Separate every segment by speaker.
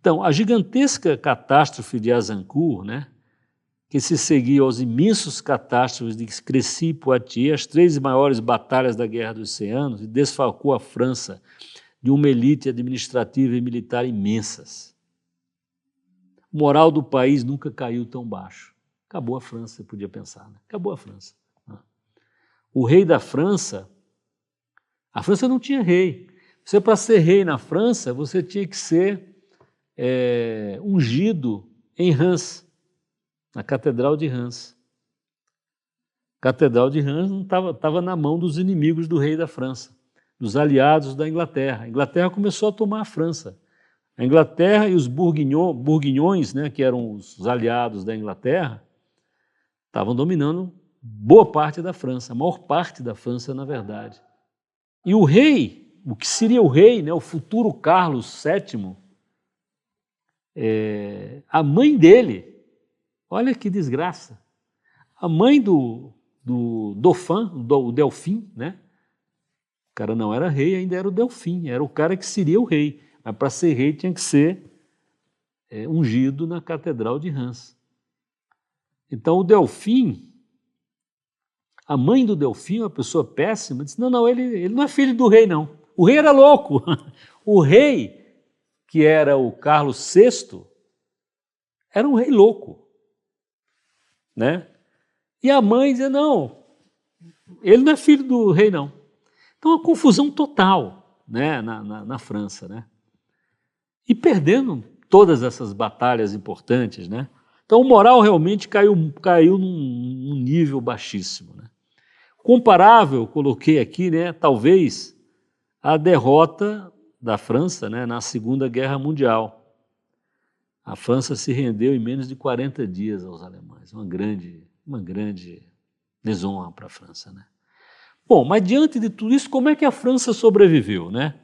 Speaker 1: Então, a gigantesca catástrofe de Azincourt, né, que se seguia aos imensos catástrofes de Crécy e Poitiers, as 3 maiores batalhas da Guerra dos 100 Anos, e desfalcou a França de uma elite administrativa e militar imensas. O moral do país nunca caiu tão baixo. Acabou a França, você podia pensar, né? Acabou a França. O rei da França, a França não tinha rei. Você, para ser rei na França, você tinha que ser ungido em Reims, na Catedral de Reims. A Catedral de Reims estava na mão dos inimigos do rei da França, dos aliados da Inglaterra. A Inglaterra começou a tomar a França. A Inglaterra e os bourguignons, né, que eram os aliados da Inglaterra, estavam dominando boa parte da França, a maior parte da França, na verdade. E o rei, o que seria o rei, né, o futuro Carlos VII, a mãe dele, olha que desgraça, a mãe do Dauphin, o Delfim, né? O cara não era rei, ainda era o Delfim, era o cara que seria o rei, mas para ser rei tinha que ser ungido na Catedral de Reims. Então o Delfim, a mãe do Delfim, uma pessoa péssima, disse, não, ele não é filho do rei, não. O rei era louco. O rei, que era o Carlos VI, era um rei louco, né? E a mãe dizia, não, ele não é filho do rei, não. Então, uma confusão total, né, na França, né? E perdendo todas essas batalhas importantes, né? Então, o moral realmente caiu num nível baixíssimo, né? Comparável, coloquei aqui, né, talvez, a derrota da França, né, na Segunda Guerra Mundial. A França se rendeu em menos de 40 dias aos alemães, uma grande desonra para a França, né? Bom, mas diante de tudo isso, como é que a França sobreviveu, né?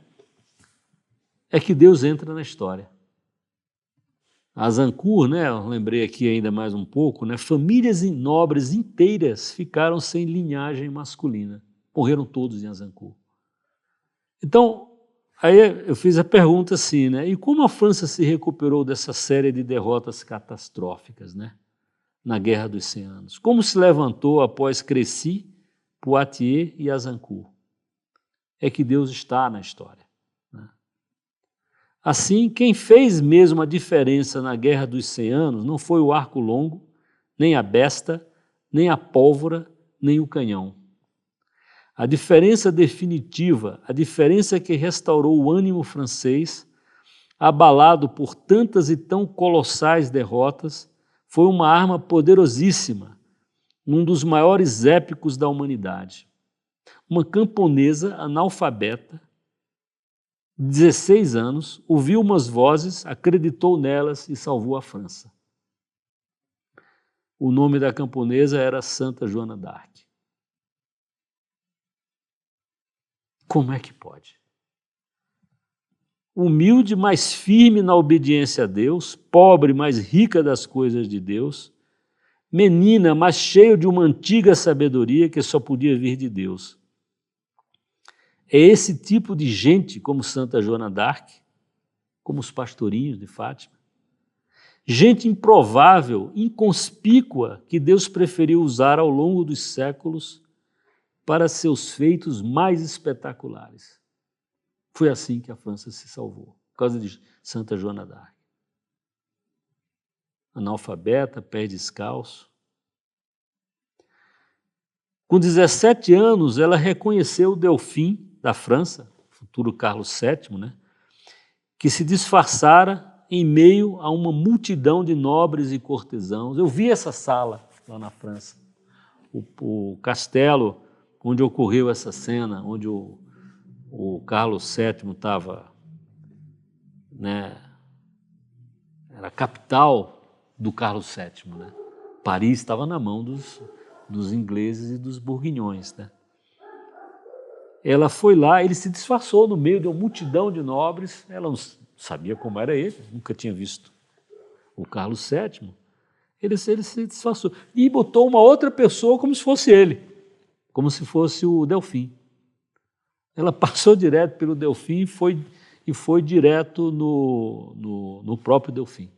Speaker 1: É que Deus entra na história. Azincourt, né, eu lembrei aqui ainda mais um pouco, né, famílias nobres inteiras ficaram sem linhagem masculina. Morreram todos em Azincourt. Então, aí eu fiz a pergunta assim, né, e como a França se recuperou dessa série de derrotas catastróficas, né, na Guerra dos 100 Anos? Como se levantou após Crécy, Poitiers e Azincourt? É que Deus está na história. Assim, quem fez mesmo a diferença na Guerra dos 100 Anos não foi o arco longo, nem a besta, nem a pólvora, nem o canhão. A diferença definitiva, a diferença que restaurou o ânimo francês, abalado por tantas e tão colossais derrotas, foi uma arma poderosíssima, num dos maiores épicos da humanidade. Uma camponesa analfabeta, 16 anos, ouviu umas vozes, acreditou nelas e salvou a França. O nome da camponesa era Santa Joana d'Arc. Como é que pode? Humilde, mas firme na obediência a Deus, pobre, mas rica das coisas de Deus, menina, mas cheia de uma antiga sabedoria que só podia vir de Deus. É esse tipo de gente, como Santa Joana d'Arc, como os pastorinhos de Fátima, gente improvável, inconspícua, que Deus preferiu usar ao longo dos séculos para seus feitos mais espetaculares. Foi assim que a França se salvou, por causa de Santa Joana d'Arc. Analfabeta, pé descalço. Com 17 anos, ela reconheceu o Delfim da França, futuro Carlos VII, né, que se disfarçara em meio a uma multidão de nobres e cortesãos. Eu vi essa sala lá na França, o castelo onde ocorreu essa cena, onde o Carlos VII estava, né, era a capital do Carlos VII, né? Paris estava na mão dos ingleses e dos bourguignons, né? Ela foi lá, ele se disfarçou no meio de uma multidão de nobres, ela não sabia como era ele, nunca tinha visto o Carlos VII, ele se disfarçou e botou uma outra pessoa como se fosse ele, como se fosse o Delfim. Ela passou direto pelo Delfim e foi direto no próprio Delfim.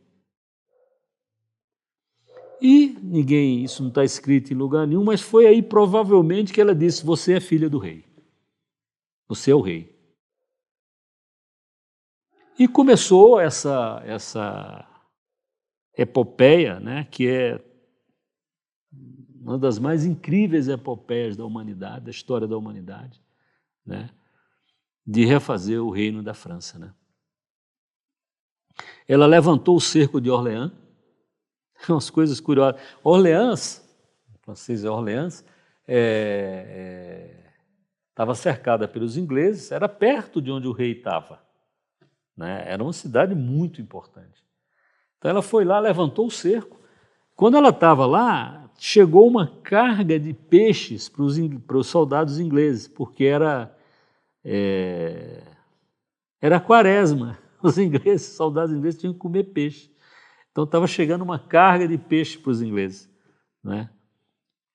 Speaker 1: E ninguém, isso não está escrito em lugar nenhum, mas foi aí provavelmente que ela disse: você é filha do rei, você é o rei. E começou essa epopeia, né, que é uma das mais incríveis epopeias da humanidade, da história da humanidade, né, de refazer o reino da França, né. Ela levantou o cerco de Orleans, umas coisas curiosas. Orleans, francês é Orleans, estava cercada pelos ingleses, era perto de onde o rei estava, né? Era uma cidade muito importante. Então ela foi lá, levantou o cerco. Quando ela estava lá, chegou uma carga de peixes para os soldados ingleses, porque era quaresma. Os ingleses, soldados ingleses, tinham que comer peixe. Então estava chegando uma carga de peixe para os ingleses, né?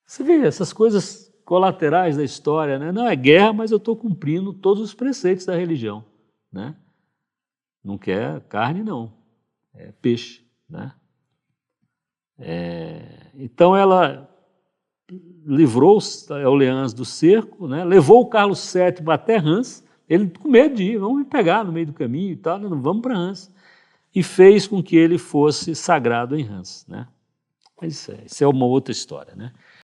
Speaker 1: Você vê essas coisas colaterais da história, né? Não é guerra, mas eu estou cumprindo todos os preceitos da religião, né? Não quer carne, não, é peixe, né? Então ela livrou Orleans do cerco, né? Levou o Carlos VII até Reims, ele com medo de ir, vamos me pegar no meio do caminho e tal, não vamos para Reims, e fez com que ele fosse sagrado em Reims, né? Mas isso é uma outra história, né?